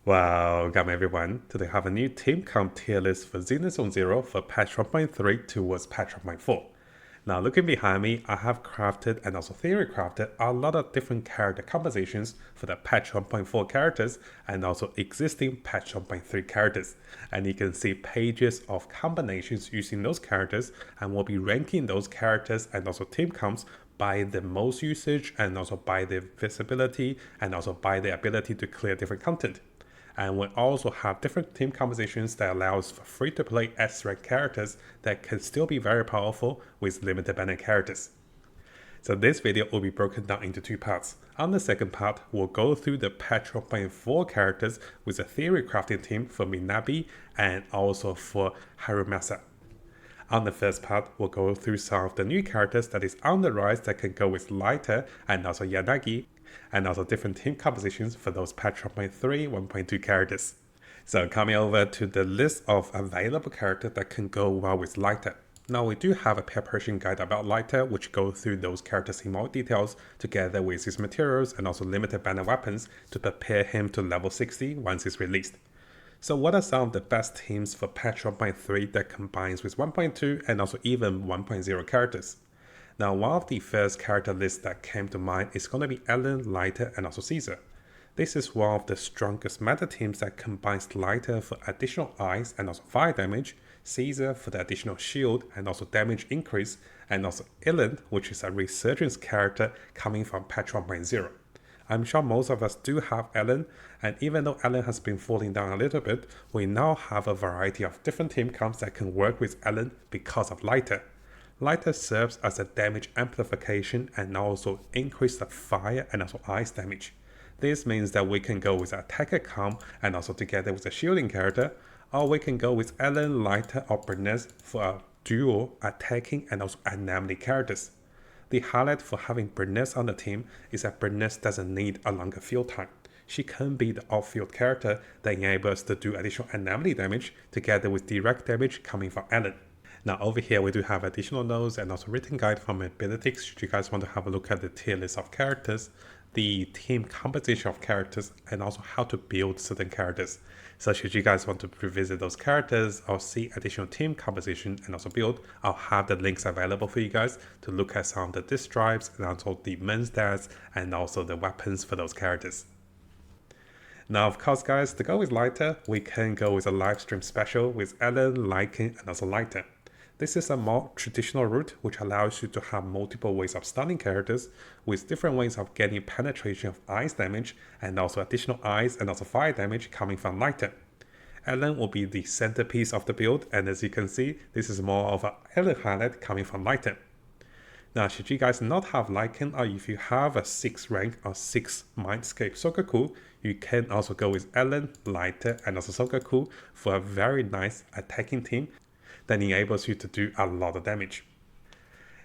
Welcome everyone. Today I have a new team comp tier list for Zenless on 0 for patch 1.3 towards patch 1.4. Now looking behind me, I have crafted and also theory crafted a lot of different character compositions for the patch 1.4 characters and also existing patch 1.3 characters. And you can see pages of combinations using those characters, and we'll be ranking those characters and also team comps by the most usage and also by the visibility and also by the ability to clear different content. And we also have different team compositions that allows for free-to-play S-rank characters that can still be very powerful with limited banner characters. So this video will be broken down into two parts. On the second part, we'll go through the patch 1.4 characters with a theory crafting team for Miyabi and also for Harumasa. On the first part, we'll go through some of the new characters that is on the rise that can go with Lighter and also Yanagi, and also different team compositions for those patch 1.3, 1.2 characters. So coming over to the list of available characters that can go well with Lighter. Now we do have a preparation guide about Lighter which goes through those characters in more details together with his materials and also limited banner weapons to prepare him to level 60 once he's released. So what are some of the best teams for patch 1.3 that combines with 1.2 and also even 1.0 characters? Now, one of the first character lists that came to mind is going to be Ellen, Lighter, and also Caesar. This is one of the strongest meta teams that combines Lighter for additional ice and also fire damage, Caesar for the additional shield and also damage increase, and also Ellen, which is a resurgence character coming from patch 1.0. I'm sure most of us do have Ellen, and even though Ellen has been falling down a little bit, we now have a variety of different team comps that can work with Ellen because of Lighter. Lighter serves as a damage amplification and also increase the fire and also ice damage. This means that we can go with attacker comp and also together with a shielding character, or we can go with Ellen, Lighter, or Bernice for a dual attacking and also anomaly characters. The highlight for having Bernice on the team is that Bernice doesn't need a longer field time. She can be the off-field character that enables us to do additional anomaly damage together with direct damage coming from Ellen. Now over here we do have additional notes and also written guide from Abilitics should you guys want to have a look at the tier list of characters, the team composition of characters, and also how to build certain characters. So should you guys want to revisit those characters or see additional team composition and also build, I'll have the links available for you guys to look at some of the disk drives and also the main stats and also the weapons for those characters. Now, of course, guys, to go with Lighter, we can go with a live stream special with Ellen, Lycan, and also Lighter. This is a more traditional route which allows you to have multiple ways of stunning characters with different ways of getting penetration of ice damage and also additional ice and also fire damage coming from Lighter. Ellen will be the centerpiece of the build, and as you can see, this is more of an Ellen highlight coming from Lighter. Now, should you guys not have Lycan, or if you have a 6 rank or 6 Mindscape Sogaku, you can also go with Ellen, Lighter, and also Sogaku for a very nice attacking team that enables you to do a lot of damage.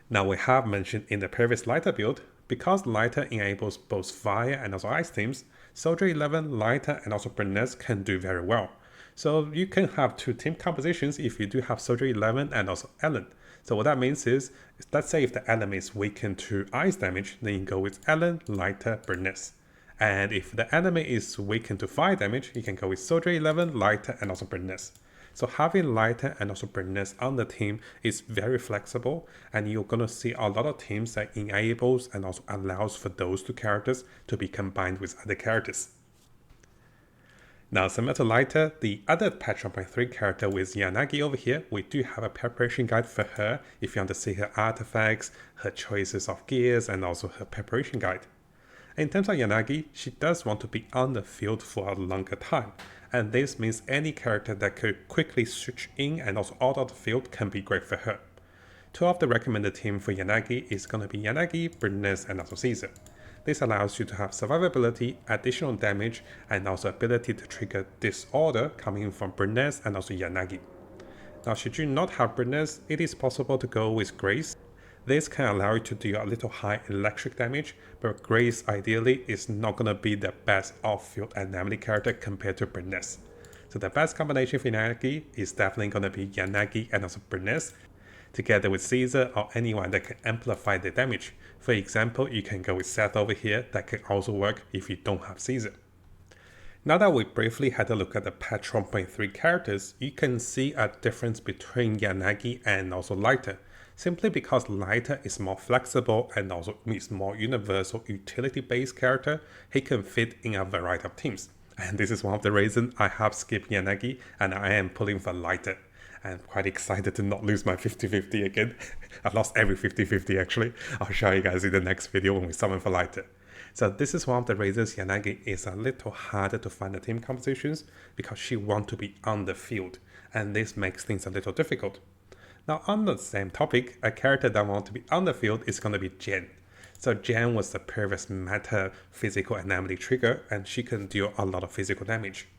Now we have mentioned in the previous Lighter build, because Lighter enables both fire and also ice teams, Soldier 11, Lighter, and also Bernice can do very well. So you can have two team compositions if you do have Soldier 11 and also Ellen. So what that means is, let's say if the enemy is weakened to ice damage, then you go with Ellen, Lighter, Bernice. And if the enemy is weakened to fire damage, you can go with Soldier 11, Lighter, and also Bernice. So having Lighter and also Bernice on the team is very flexible, and you're going to see a lot of teams that enables and also allows for those two characters to be combined with other characters. Now, similar to Lighter, the other patch 1.3 character with Yanagi over here, we do have a preparation guide for her if you want to see her artifacts, her choices of gears, and also her preparation guide. In terms of Yanagi, she does want to be on the field for a longer time, and this means any character that could quickly switch in and also out of the field can be great for her. Two of the recommended team for Yanagi is going to be Yanagi, Bernice, and also Caesar. This allows you to have survivability, additional damage, and also ability to trigger disorder coming from Bernice and also Yanagi. Now, should you not have Bernice, it is possible to go with Grace. This can allow you to do a little high electric damage, but Grace ideally is not going to be the best off-field anomaly character compared to Bernice. So the best combination for Yanagi is definitely going to be Yanagi and also Bernice, together with Caesar or anyone that can amplify the damage. For example, you can go with Seth over here, that can also work if you don't have Caesar. Now that we briefly had a look at the patch 1.3 characters, you can see a difference between Yanagi and also Lighter, simply because Lighter is more flexible and also is more universal utility-based character. He can fit in a variety of teams. And this is one of the reasons I have skipped Yanagi and I am pulling for Lighter. I'm quite excited to not lose my 50-50 again. I've lost every 50-50 actually. I'll show you guys in the next video when we summon for Lighter. So this is one of the reasons Yanagi is a little harder to find the team compositions, because she wants to be on the field, and this makes things a little difficult. Now on the same topic, a character that wants to be on the field is going to be Jen. So Jen was the previous meta physical anomaly trigger, and she can deal a lot of physical damage.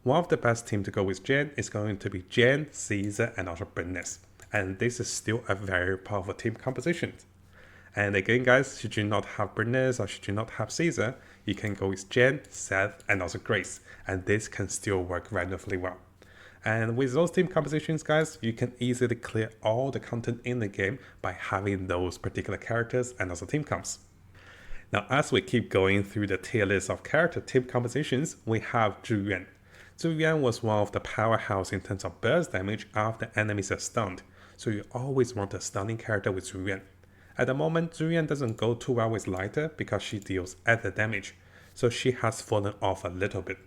One of the best teams to go with Jen is going to be Jen, Caesar, and also Bernice. And this is still a very powerful team composition. And again guys, should you not have Bernice or should you not have Caesar, you can go with Jen, Seth, and also Grace. And this can still work wonderfully well. And with those team compositions guys, you can easily clear all the content in the game by having those particular characters and also team comps. Now as we keep going through the tier list of character team compositions, we have Zhu Yuan. Zhu Yuan was one of the powerhouse in terms of burst damage after enemies are stunned. So you always want a stunning character with Zhu Yuan. At the moment, Zhu Yuan doesn't go too well with Lighter because she deals added damage, so she has fallen off a little bit.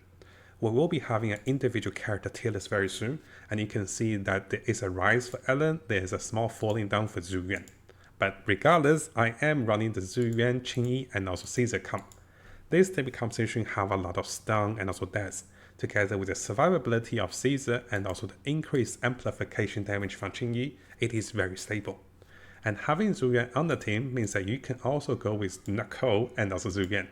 We will be having an individual character tier list very soon, and you can see that there is a rise for Ellen, there is a small falling down for Zhu Yuan. But regardless, I am running the Zhu Yuan, Qingyi, and also Caesar comp. This team composition have a lot of stun and also death, together with the survivability of Caesar and also the increased amplification damage from Qingyi. It is very stable. And having Zhu Yuan on the team means that you can also go with Nicole and also Zhu Yuan.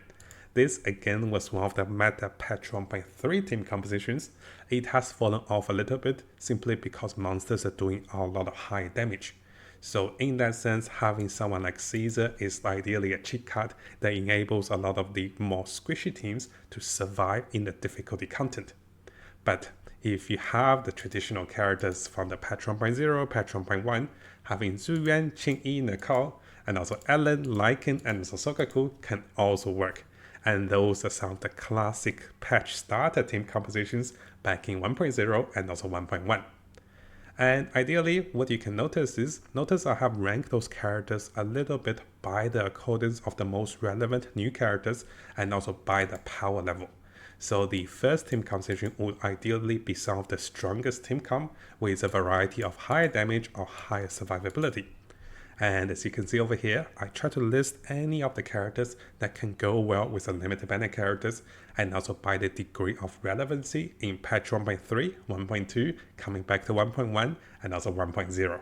This again was one of the meta patch 1.3 team compositions. It has fallen off a little bit simply because monsters are doing a lot of high damage. So in that sense, having someone like Caesar is ideally a cheat card that enables a lot of the more squishy teams to survive in the difficulty content. But if you have the traditional characters from the patch 1.0, patch 1.1, having Zhu Yuan, Qingyi, Nicole, and also Ellen, Lycan, and also Sogaku can also work. And those are some of the classic patch starter team compositions back in 1.0 and also 1.1. And ideally, what you can notice is, I have ranked those characters a little bit by the accordance of the most relevant new characters and also by the power level. So the first team composition would ideally be some of the strongest team comp with a variety of higher damage or higher survivability. And as you can see over here, I try to list any of the characters that can go well with the limited banner characters and also by the degree of relevancy in patch 1.3, 1.2, coming back to 1.1 and also 1.0.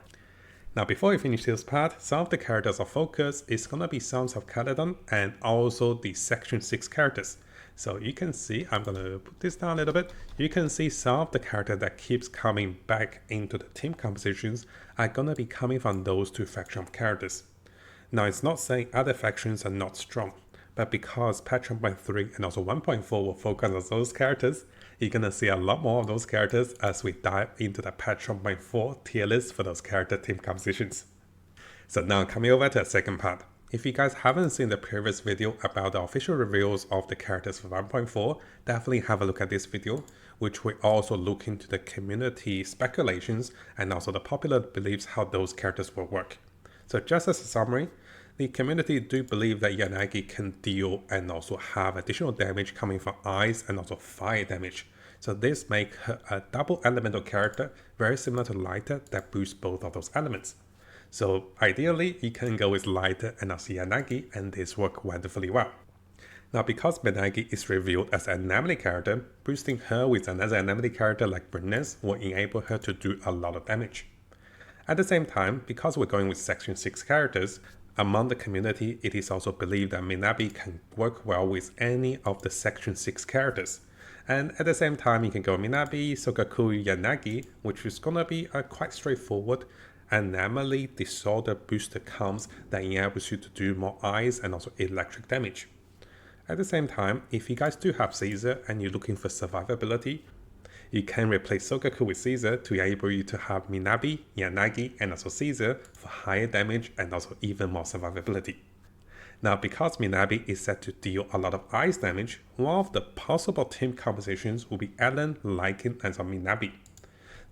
Now before we finish this part, some of the characters of focus is gonna be Sons of Caledon and also the section 6 characters. So you can see, I'm going to put this down a little bit, you can see some of the character that keeps coming back into the team compositions are going to be coming from those two factions of characters. Now it's not saying other factions are not strong, but because patch 1.3 and also 1.4 will focus on those characters, you're going to see a lot more of those characters as we dive into the patch 1.4 tier list for those character team compositions. So now coming over to the second part. If you guys haven't seen the previous video about the official reveals of the characters for 1.4, definitely have a look at this video, which will also look into the community speculations and also the popular beliefs how those characters will work. So just as a summary, the community do believe that Yanagi can deal and also have additional damage coming from ice and also fire damage. So this makes her a double elemental character, very similar to Lighter, that boosts both of those elements. So ideally, you can go with Lighter and also Yanagi, and this works wonderfully well. Now because Yanagi is revealed as an anomaly character, boosting her with another anomaly character like Bernice will enable her to do a lot of damage. At the same time, because we're going with section 6 characters, among the community it is also believed that Miyabi can work well with any of the section 6 characters. And at the same time, you can go Miyabi, Sogaku, Yanagi, which is gonna be a quite straightforward anomaly disorder booster comps that enables you to do more ice and also electric damage. At the same time, if you guys do have Caesar and you're looking for survivability, you can replace Sogaku with Caesar to enable you to have Miyabi, Yanagi, and also Caesar for higher damage and also even more survivability. Now, because Miyabi is set to deal a lot of ice damage, one of the possible team compositions will be Ellen, Lycan, and some Miyabi.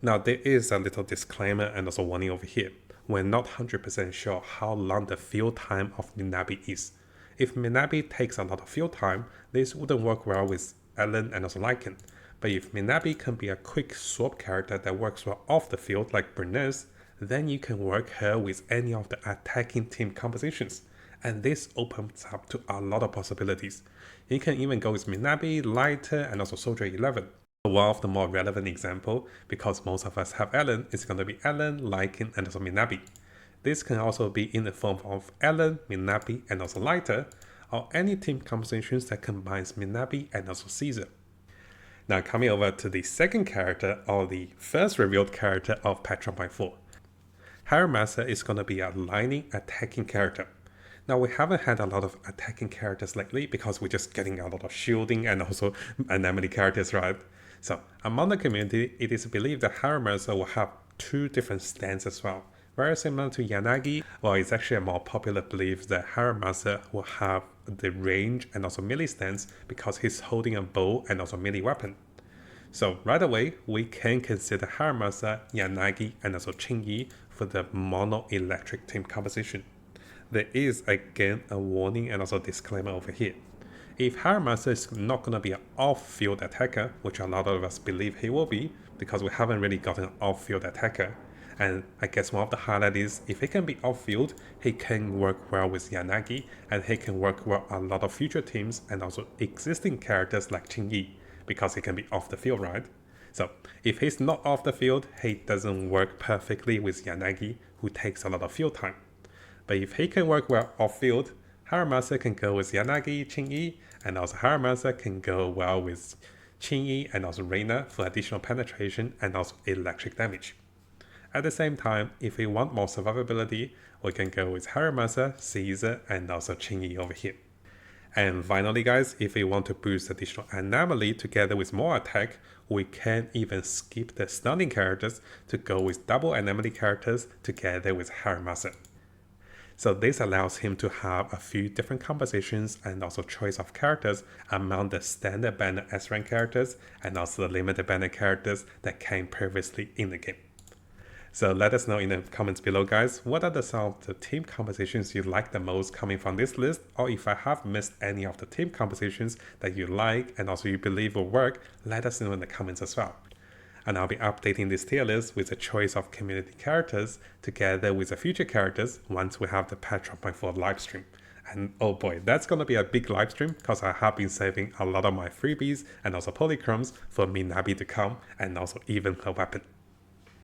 Now, there is a little disclaimer and also warning over here. We're not 100% sure how long the field time of Miyabi is. If Miyabi takes a lot of field time, this wouldn't work well with Ellen and also Lycan. But if Miyabi can be a quick swap character that works well off the field like Bernice, then you can work her with any of the attacking team compositions. And this opens up to a lot of possibilities. You can even go with Miyabi, Lighter, and also Soldier 11. One of the more relevant example, because most of us have Ellen, is going to be Ellen, Lycan, and also Miyabi. This can also be in the form of Ellen, Miyabi, and also Lighter, or any team compositions that combines Miyabi and also Caesar. Now coming over to the second character, or the first revealed character of Patch 1.4. Harumasa is going to be a lightning attacking character. Now, we haven't had a lot of attacking characters lately because we're just getting a lot of shielding and also anemone characters, right? So, among the community, it is believed that Harumasa will have two different stands as well. Very similar to Yanagi, well, it's actually a more popular belief that Harumasa will have the range and also melee stance because he's holding a bow and also melee weapon. So, right away, we can consider Harumasa, Yanagi, and also Qingyi for the mono-electric team composition. There is again a warning and also disclaimer over here. If Harumasa is not going to be an off-field attacker, which a lot of us believe he will be, because we haven't really gotten an off-field attacker, and I guess one of the highlights is if he can be off-field, he can work well with Yanagi, and he can work well a lot of future teams and also existing characters like Qingyi, because he can be off the field, right? So if he's not off the field, he doesn't work perfectly with Yanagi, who takes a lot of field time. But if he can work well off-field, Harumasa can go with Yanagi, Qingyi, and also Harumasa can go well with Qingyi and also Reina for additional penetration and also electric damage. At the same time, if we want more survivability, we can go with Harumasa, Caesar, and also Qingyi over here. And finally guys, if we want to boost additional anomaly together with more attack, we can even skip the stunning characters to go with double anomaly characters together with Harumasa. So this allows him to have a few different compositions and also choice of characters among the standard banner S-rank characters and also the limited banner characters that came previously in the game. So let us know in the comments below guys, what are some of the team compositions you like the most coming from this list, or if I have missed any of the team compositions that you like and also you believe will work, let us know in the comments as well. And I'll be updating this tier list with a choice of community characters together with the future characters once we have the Patch 1.4 live stream. And oh boy, that's going to be a big live stream because I have been saving a lot of my freebies and also polychromes for Miyabi to come and also even her weapon.